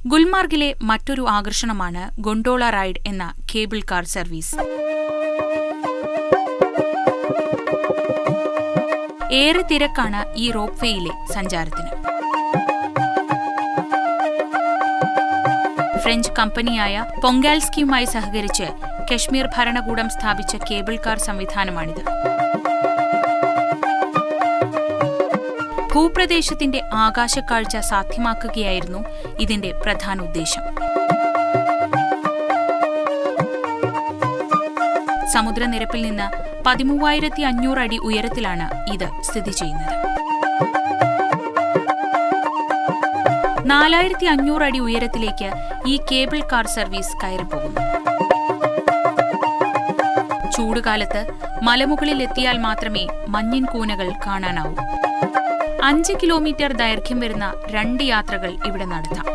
ഗുൽമാർഗിലെ മറ്റൊരു ആകർഷണമാണ് gondola ride എന്ന കേബിൾ കാർ സർവീസ്. ഏറെ തിരക്കാണ് ഈ റോപ്പ് വേയിലെ സഞ്ചാരത്തിന്. ഫ്രഞ്ച് കമ്പനിയായ പൊങ്കാൽസ്കിയുമായി സഹകരിച്ച് കശ്മീർ ഭരണകൂടം സ്ഥാപിച്ച കേബിൾ കാർ സംവിധാനമാണിത്. ഭൂപ്രദേശത്തിന്റെ ആകാശക്കാഴ്ച സാധ്യമാക്കുകയായിരുന്നു ഇതിന്റെ പ്രധാന ഉദ്ദേശം. സമുദ്രനിരപ്പിൽ നിന്ന് 13,500 അടി ഉയരത്തിലാണ് ഇത് സ്ഥിതി ചെയ്യുന്നത്. 4,500 അടി ഉയരത്തിലേക്ക് ഈ കേബിൾ കാർ സർവീസ് കയറിപ്പോകുന്നു. ചൂടുകാലത്ത് മലമുകളിൽ എത്തിയാൽ മാത്രമേ മഞ്ഞിൻ കൂനകൾ കാണാനാവൂ. 5 കിലോമീറ്റർ ദൈർഘ്യം വരുന്ന 2 യാത്രകൾ ഇവിടെ നടത്താം.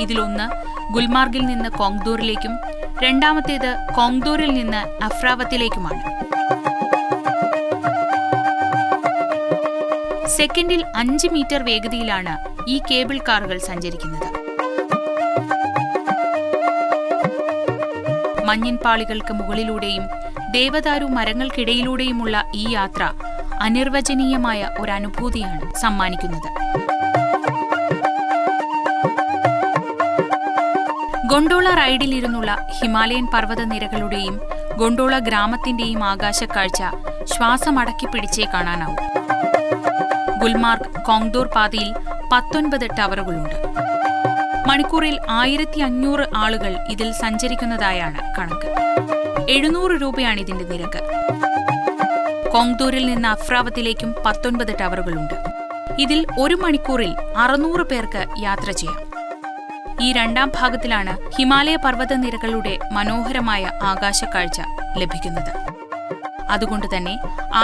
ഇതിലൊന്ന് ഗുൽമാർഗിൽ നിന്ന് കോങ്ദൂറിലേക്കും രണ്ടാമത്തേത് കോങ്ദൂറിൽ നിന്ന് അഫ്രാവത്തിലേക്കുമാണ്. സെക്കൻഡിൽ 5 മീറ്റർ വേഗതയിലാണ് ഈ കേബിൾ കാറുകൾ സഞ്ചരിക്കുന്നത്. മഞ്ഞിൻ പാളികൾക്ക് മുകളിലൂടെയും ദേവദാരു മരങ്ങൾക്കിടയിലൂടെയുമുള്ള ഈ യാത്ര അനിർവചനീയമായ ഒരനുഭൂതിയാണ് സമ്മാനിക്കുന്നത്. ഗൊണ്ടോള റൈഡിലിരുന്നുള്ള ഹിമാലയൻ പർവ്വതനിരകളുടെയും ഗൊണ്ടോള ഗ്രാമത്തിന്റെയും ആകാശക്കാഴ്ച ശ്വാസമടക്കി പിടിച്ചേ കാണാനാവും. ഗുൽമാർഗ് കോങ്ദൂർ പാതയിൽ 19 ടവറുകളുണ്ട്. മണിക്കൂറിൽ 1,500 ആളുകൾ ഇതിൽ സഞ്ചരിക്കുന്നതായാണ് കണക്ക്. 700 രൂപയാണ് ഇതിന്റെ നിരക്ക്. കോങ്ദൂരിൽ നിന്ന് അഫ്രാവത്തിലേക്കും 19 ടവറുകളുണ്ട്. ഇതിൽ 1 മണിക്കൂറിൽ 600 പേർക്ക് യാത്ര ചെയ്യാം. ഈ രണ്ടാം ഭാഗത്തിലാണ് ഹിമാലയ പർവ്വതനിരകളുടെ മനോഹരമായ ആകാശക്കാഴ്ച ലഭിക്കുന്നത്. അതുകൊണ്ട് തന്നെ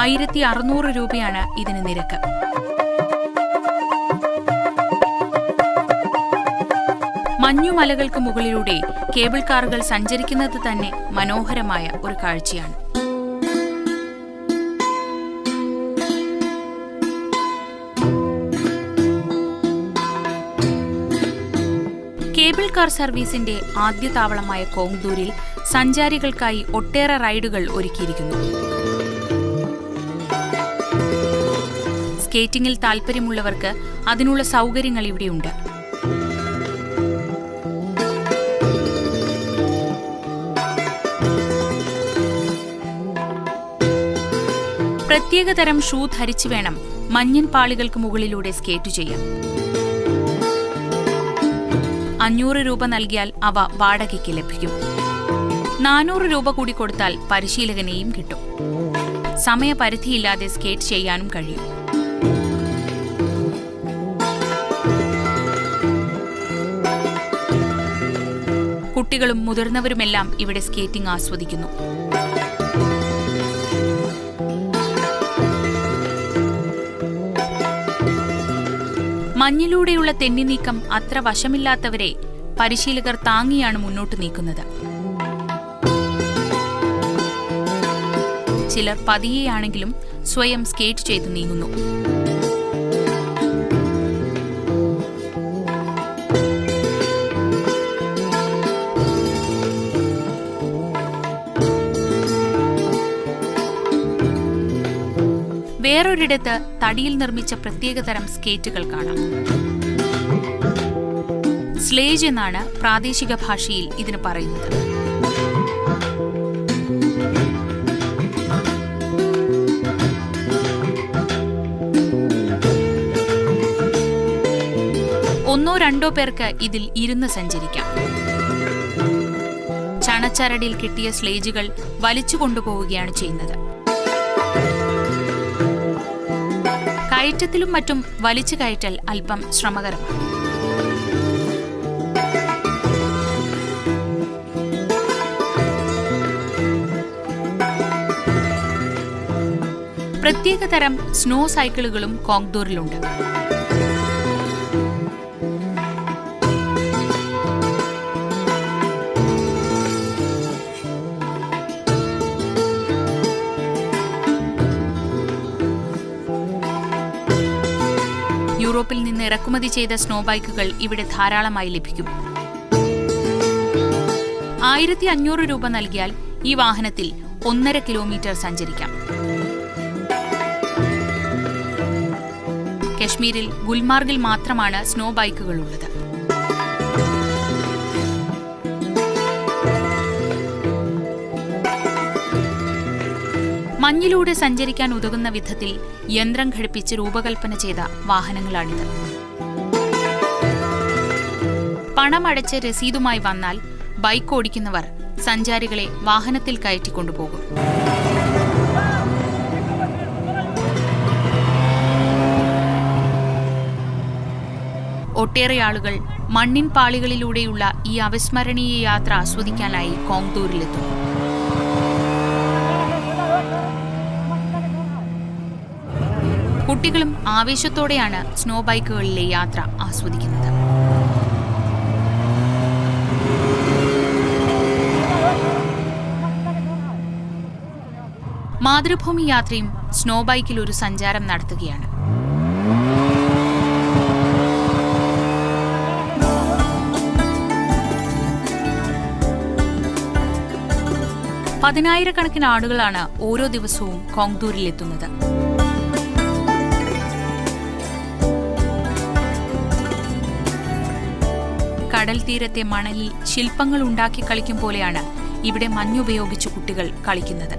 1,600 രൂപയാണ് ഇതിന് നിരക്ക്. മഞ്ഞുമലകൾക്ക് മുകളിലൂടെ കേബിൾ കാറുകൾ സഞ്ചരിക്കുന്നത് തന്നെ മനോഹരമായ ഒരു കാഴ്ചയാണ്. കേബിൾ കാർ സർവീസിന്റെ ആദ്യ താവളമായ കോങ്ദൂരിൽ സഞ്ചാരികൾക്കായി ഒട്ടേറെ റൈഡുകൾ ഒരുക്കിയിരിക്കുന്നു. സ്കേറ്റിംഗിൽ താൽപ്പര്യമുള്ളവർക്ക് അതിനുള്ള സൗകര്യങ്ങൾ ഇവിടെയുണ്ട്. പ്രത്യേകതരം ഷൂ ധരിച്ചു വേണം മഞ്ഞിൻ പാളികൾക്ക് മുകളിലൂടെ സ്കേറ്റ് ചെയ്യാൻ. 500 രൂപ നൽകിയാൽ അവ വാടകയ്ക്ക് ലഭിക്കും. 400 രൂപ കൂടി കൊടുത്താൽ പരിശീലകനെയും കിട്ടും. സമയപരിധിയില്ലാതെ സ്കേറ്റ് ചെയ്യാനും കഴിയും. കുട്ടികളും മുതിർന്നവരുമെല്ലാം ഇവിടെ സ്കേറ്റിംഗ് ആസ്വദിക്കുന്നു. മഞ്ഞിലൂടെയുള്ള തെന്നിനീക്കം അത്ര വശമില്ലാത്തവരെ പരിശീലകർ താങ്ങിയാണ് മുന്നോട്ട് നീക്കുന്നത്. ചിലർ പതിയെയാണെങ്കിലും സ്വയം സ്കേറ്റ് ചെയ്ത് നീങ്ങുന്നു. വേറൊരിടത്ത് തടിയിൽ നിർമ്മിച്ച പ്രത്യേകതരം സ്കേറ്റുകൾ കാണാം. സ്ലേജ് എന്നാണ് പ്രാദേശിക ഭാഷയിൽ ഇതിന് പറയുന്നത്. ഒന്നോ രണ്ടോ പേർക്ക് ഇതിൽ ഇരുന്ന് സഞ്ചരിക്കാം. ചണച്ചരടിൽ കിട്ടിയ സ്ലേജുകൾ വലിച്ചു കൊണ്ടുപോവുകയാണ് ചെയ്യുന്നത്. കയറ്റത്തിലും മറ്റും വലിച്ചു കയറ്റൽ അല്പം ശ്രമകരമാണ്. പ്രത്യേകതരം സ്നോ സൈക്കിളുകളും കോങ്ദൂരിലുണ്ട്. യൂറോപ്പിൽ നിന്ന് ഇറക്കുമതി ചെയ്ത സ്നോ ബൈക്കുകൾ ഇവിടെ ധാരാളമായി ലഭിക്കും. 1500 രൂപ നൽകിയാൽ ഈ വാഹനത്തിൽ 1.5 കിലോമീറ്റർ സഞ്ചരിക്കാം. കശ്മീരിൽ ഗുൽമാർഗിൽ മാത്രമാണ് സ്നോ ബൈക്കുകളുള്ളത്. മഞ്ഞിലൂടെ സഞ്ചരിക്കാൻ ഉതകുന്ന വിധത്തിൽ യന്ത്രം ഘടിപ്പിച്ച് രൂപകൽപ്പന ചെയ്ത വാഹനങ്ങളാണിത്. പണമടച്ച് രസീതുമായി വന്നാൽ ബൈക്ക് ഓടിക്കുന്നവർ സഞ്ചാരികളെ വാഹനത്തിൽ കയറ്റിക്കൊണ്ടുപോകും. ഒട്ടേറെ ആളുകൾ മണ്ണിൻ പാളികളിലൂടെയുള്ള ഈ അവിസ്മരണീയ യാത്ര ആസ്വദിക്കാനായി കോങ്തൂരിലെത്തും. കുട്ടികളും ആവേശത്തോടെയാണ് സ്നോ ബൈക്കുകളിലെ യാത്ര ആസ്വദിക്കുന്നത്. മാതൃഭൂമി യാത്രയും സ്നോ ബൈക്കിൽ ഒരു സഞ്ചാരം നടത്തുകയാണ്. പതിനായിരക്കണക്കിന് ആളുകളാണ് ഓരോ ദിവസവും കോങ്തൂരിലെത്തുന്നത്. കടൽ തീരത്തെ മണലിൽ ശില്പങ്ങൾ ഉണ്ടാക്കി കളിക്കും പോലെയാണ് ഇവിടെ മഞ്ഞുപയോഗിച്ച് കുട്ടികൾ കളിക്കുന്നത്.